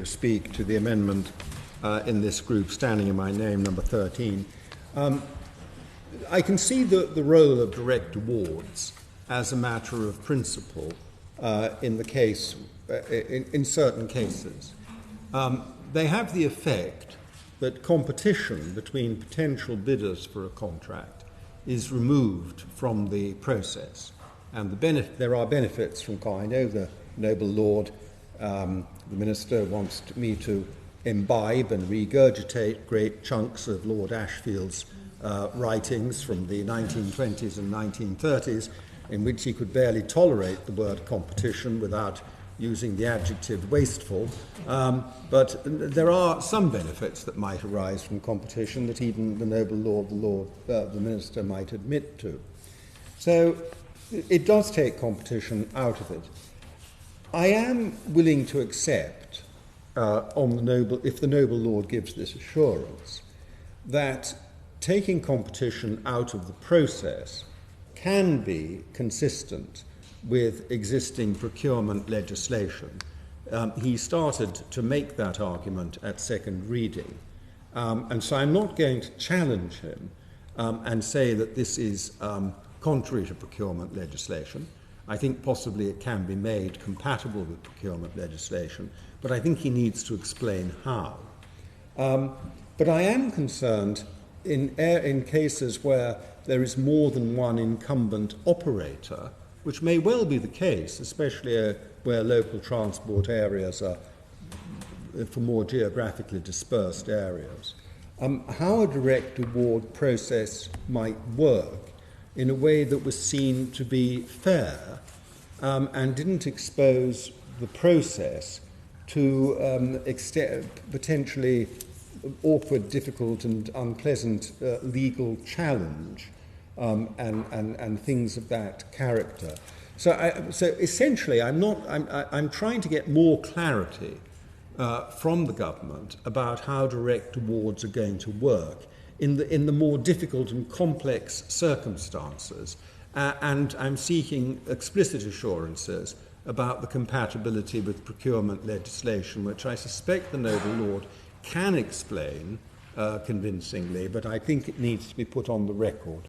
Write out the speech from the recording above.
speak to the amendment in this group, standing in my name, number 13. I can see the role of direct awards as a matter of principle in the case, in certain cases. They have the effect that competition between potential bidders for a contract is removed from the process. And there are benefits from I know the noble Lord, the Minister, wants me to imbibe and regurgitate great chunks of Lord Ashfield's writings from the 1920s and 1930s, in which he could barely tolerate the word competition without using the adjective wasteful. But there are some benefits that might arise from competition that even the noble Lord, the Minister, might admit to. So it does take competition out of it. I am willing to accept, if the noble Lord gives this assurance, that taking competition out of the process can be consistent with existing procurement legislation. He started to make that argument at second reading. And so I'm not going to challenge him and say that this is contrary to procurement legislation. I think possibly it can be made compatible with procurement legislation, but I think he needs to explain how. But I am concerned in cases where there is more than one incumbent operator, which may well be the case, especially where local transport areas are for more geographically dispersed areas, how a direct award process might work in a way that was seen to be fair and didn't expose the process to potentially awkward, difficult and unpleasant legal challenge and things of that character. So essentially I'm trying to get more clarity from the government about how direct awards are going to work in the more difficult and complex circumstances, and I'm seeking explicit assurances about the compatibility with procurement legislation, which I suspect the noble Lord can explain convincingly, but I think it needs to be put on the record.